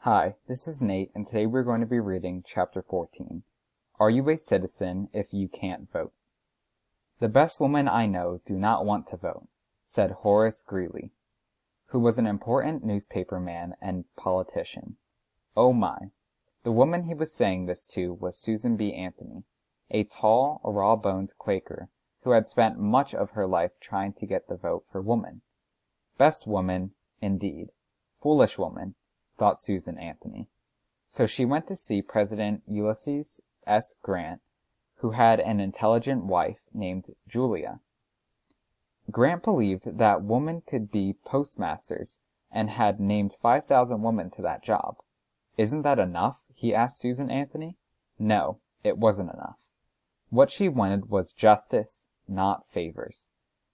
Hi, this is Nate, and today we're going to be reading Chapter 14. Are you a citizen if you can't vote? The best women I know do not want to vote, said Horace Greeley, who was an important newspaperman and politician. Oh my. The woman he was saying this to was Susan B. Anthony, a tall, raw-boned Quaker who had spent much of her life trying to get the vote for women. Best woman, indeed. Foolish woman, thought Susan Anthony. So she went to see President Ulysses S. Grant, who had an intelligent wife named Julia. Grant believed that women could be postmasters and had named 5,000 women to that job. Isn't that enough? He asked Susan Anthony. No, it wasn't enough. What she wanted was justice, not favors.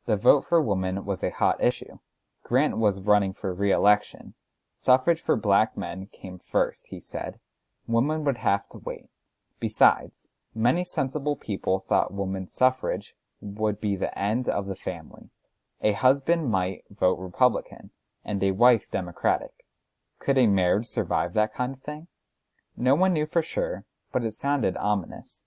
The vote for women was a hot issue. Grant was running for re-election. Suffrage for black men came first, he said. Women would have to wait. Besides, many sensible people thought women's suffrage would be the end of the family. A husband might vote Republican, and a wife Democratic. Could a marriage survive that kind of thing? No one knew for sure, but it sounded ominous.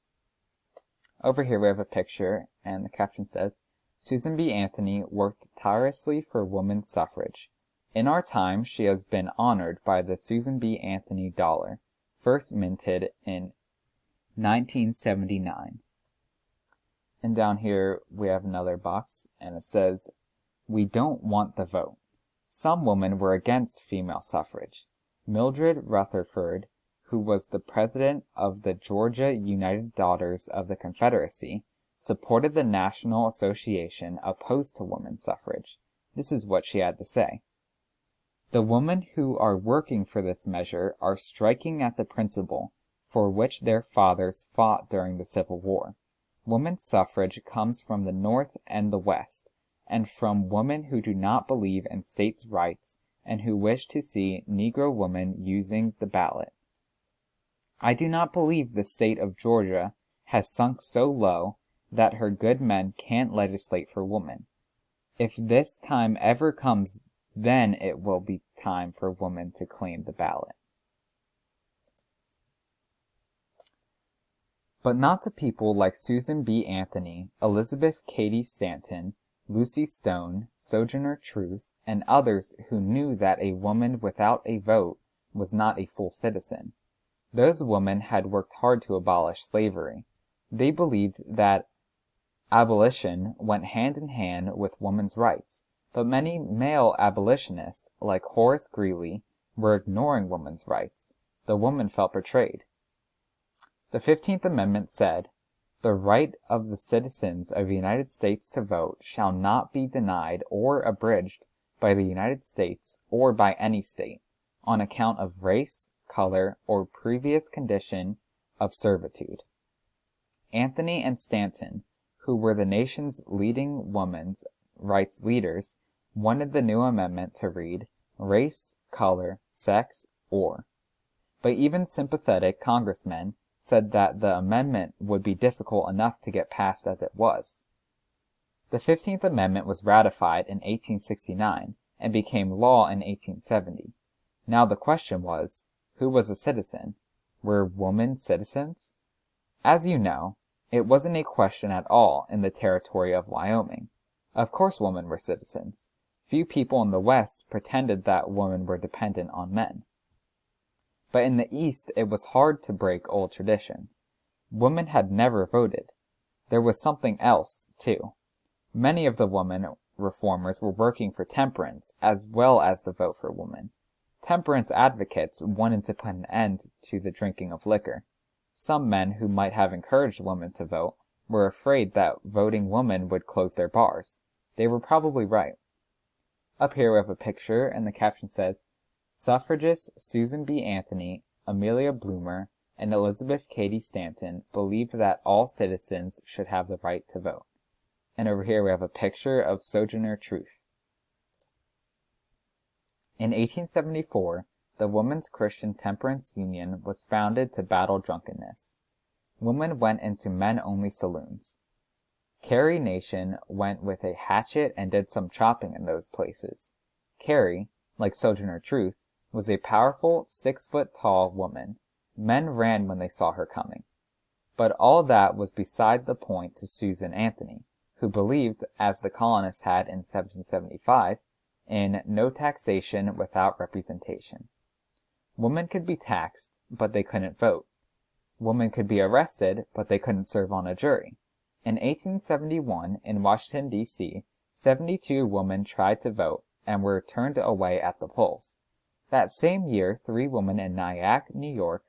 Over here we have a picture, and the caption says, Susan B. Anthony worked tirelessly for women's suffrage. In our time, she has been honored by the Susan B. Anthony dollar, first minted in 1979. And down here we have another box, and it says, We don't want the vote. Some women were against female suffrage. Mildred Rutherford, who was the president of the Georgia United Daughters of the Confederacy, supported the National Association opposed to women's suffrage. This is what she had to say. The women who are working for this measure are striking at the principle for which their fathers fought during the Civil War. Women's suffrage comes from the North and the West, and from women who do not believe in states' rights and who wish to see Negro women using the ballot. I do not believe the state of Georgia has sunk so low that her good men can't legislate for women. If this time ever comes, then it will be time for women to claim the ballot. But not to people like Susan B. Anthony, Elizabeth Cady Stanton, Lucy Stone, Sojourner Truth, and others who knew that a woman without a vote was not a full citizen. Those women had worked hard to abolish slavery. They believed that abolition went hand in hand with women's rights. But many male abolitionists, like Horace Greeley, were ignoring women's rights. The woman felt betrayed. The 15th Amendment said, The right of the citizens of the United States to vote shall not be denied or abridged by the United States or by any state, on account of race, color, or previous condition of servitude. Anthony and Stanton, who were the nation's leading women's rights leaders, wanted the new amendment to read race, color, sex, or. But even sympathetic congressmen said that the amendment would be difficult enough to get passed as it was. The 15th Amendment was ratified in 1869 and became law in 1870. Now the question was, who was a citizen? Were women citizens? As you know, it wasn't a question at all in the territory of Wyoming. Of course women were citizens. Few people in the West pretended that women were dependent on men. But in the East, it was hard to break old traditions. Women had never voted. There was something else, too. Many of the women reformers were working for temperance as well as the vote for women. Temperance advocates wanted to put an end to the drinking of liquor. Some men who might have encouraged women to vote were afraid that voting women would close their bars. They were probably right. Up here we have a picture, and the caption says, Suffragists Susan B. Anthony, Amelia Bloomer, and Elizabeth Cady Stanton believed that all citizens should have the right to vote. And over here we have a picture of Sojourner Truth. In 1874, the Women's Christian Temperance Union was founded to battle drunkenness. Women went into men-only saloons. Carrie Nation went with a hatchet and did some chopping in those places. Carrie, like Sojourner Truth, was a powerful 6-foot-tall woman. Men ran when they saw her coming. But all that was beside the point to Susan Anthony, who believed, as the colonists had in 1775, in no taxation without representation. Women could be taxed, but they couldn't vote. Women could be arrested, but they couldn't serve on a jury. In 1871, in Washington, D.C., 72 women tried to vote and were turned away at the polls. That same year, 3 women in Nyack, New York,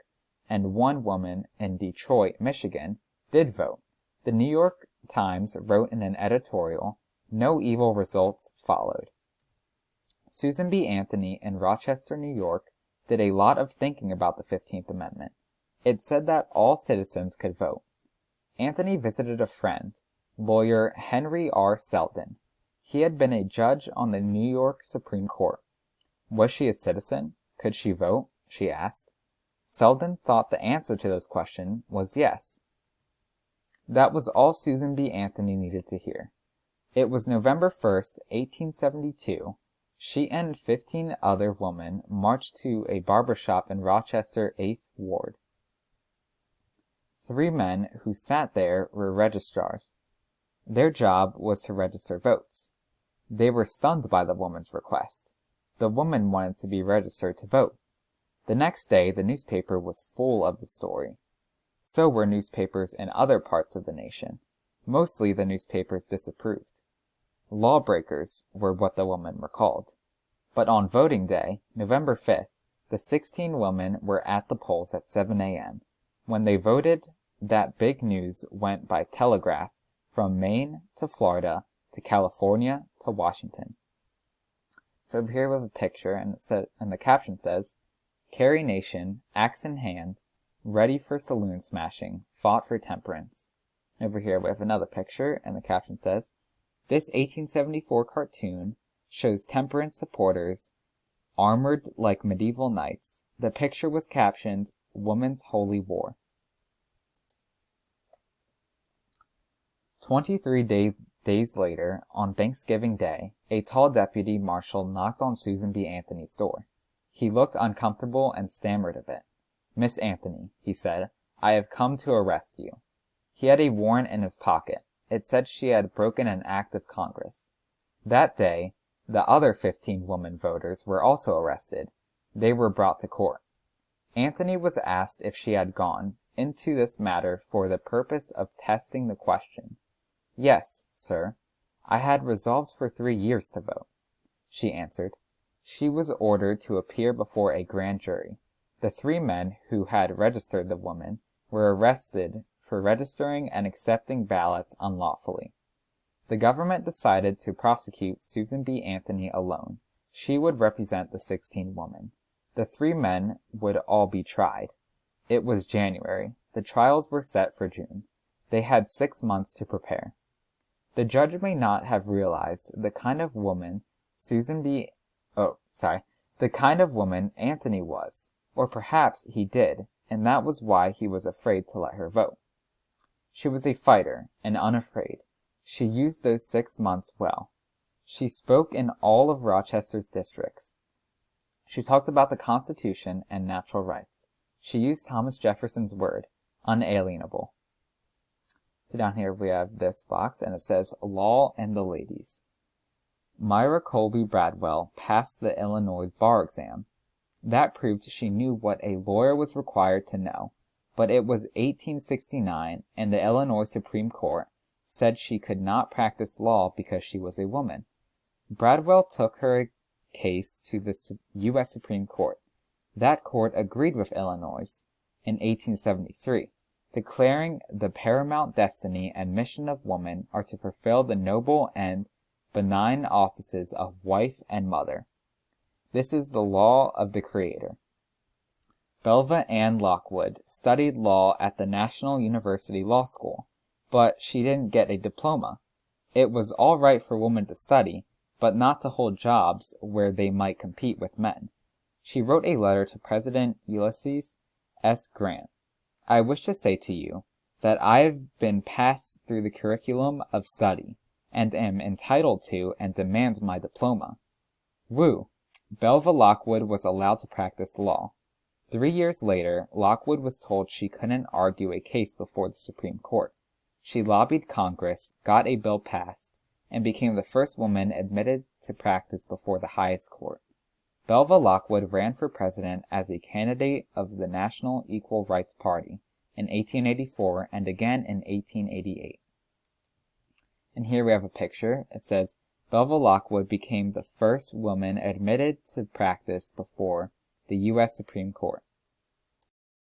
and 1 woman in Detroit, Michigan, did vote. The New York Times wrote in an editorial, "No evil results followed." Susan B. Anthony in Rochester, New York, did a lot of thinking about the 15th Amendment. It said that all citizens could vote. Anthony visited a friend, lawyer Henry R. Selden. He had been a judge on the New York Supreme Court. Was she a citizen? Could she vote? She asked. Selden thought the answer to this question was yes. That was all Susan B. Anthony needed to hear. It was November 1st, 1872. She and 15 other women marched to a barber shop in Rochester 8th Ward. 3 men who sat there were registrars. Their job was to register votes. They were stunned by the woman's request. The woman wanted to be registered to vote. The next day, the newspaper was full of the story. So were newspapers in other parts of the nation. Mostly the newspapers disapproved. Lawbreakers were what the women were called. But on voting day, November 5th, the 16 women were at the polls at 7 a.m. When they voted, that big news went by telegraph from Maine to Florida to California to Washington. So over here we have a picture, and the caption says, "Carrie Nation, axe in hand, ready for saloon smashing, fought for temperance." Over here we have another picture, and the caption says, "This 1874 cartoon shows temperance supporters armored like medieval knights. The picture was captioned, 'Woman's Holy War.'" 23 days later, on Thanksgiving Day, a tall deputy marshal knocked on Susan B. Anthony's door. He looked uncomfortable and stammered a bit. "Miss Anthony," he said, "I have come to arrest you." He had a warrant in his pocket. It said she had broken an act of Congress. That day, the other 15 women voters were also arrested. They were brought to court. Anthony was asked if she had gone into this matter for the purpose of testing the question. "Yes, sir. I had resolved for 3 years to vote," she answered. She was ordered to appear before a grand jury. The 3 men who had registered the woman were arrested for registering and accepting ballots unlawfully. The government decided to prosecute Susan B. Anthony alone. She would represent the 16 women. The 3 men would all be tried. It was January. The trials were set for June. They had 6 months to prepare. The judge may not have realized the kind of woman the kind of woman Anthony was, or perhaps he did, and that was why he was afraid to let her vote. She was a fighter and unafraid. She used those 6 months well. She spoke in all of Rochester's districts. She talked about the Constitution and natural rights. She used Thomas Jefferson's word, unalienable. So down here we have this box, and it says, "Law and the Ladies." Myra Colby Bradwell passed the Illinois bar exam. That proved she knew what a lawyer was required to know, but it was 1869, and the Illinois Supreme Court said she could not practice law because she was a woman. Bradwell took her case to the U.S. Supreme Court. That court agreed with Illinois in 1873, declaring the paramount destiny and mission of woman are to fulfill the noble and benign offices of wife and mother. This is the law of the Creator. Belva Ann Lockwood studied law at the National University Law School, but she didn't get a diploma. It was all right for women to study, but not to hold jobs where they might compete with men. She wrote a letter to President Ulysses S. Grant. "I wish to say to you that I have been passed through the curriculum of study, and am entitled to and demand my diploma." Woo! Belva Lockwood was allowed to practice law. 3 years later, Lockwood was told she couldn't argue a case before the Supreme Court. She lobbied Congress, got a bill passed, and became the first woman admitted to practice before the highest court. Belva Lockwood ran for president as a candidate of the National Equal Rights Party in 1884 and again in 1888. And here we have a picture. It says, Belva Lockwood became the first woman admitted to practice before the U.S. Supreme Court.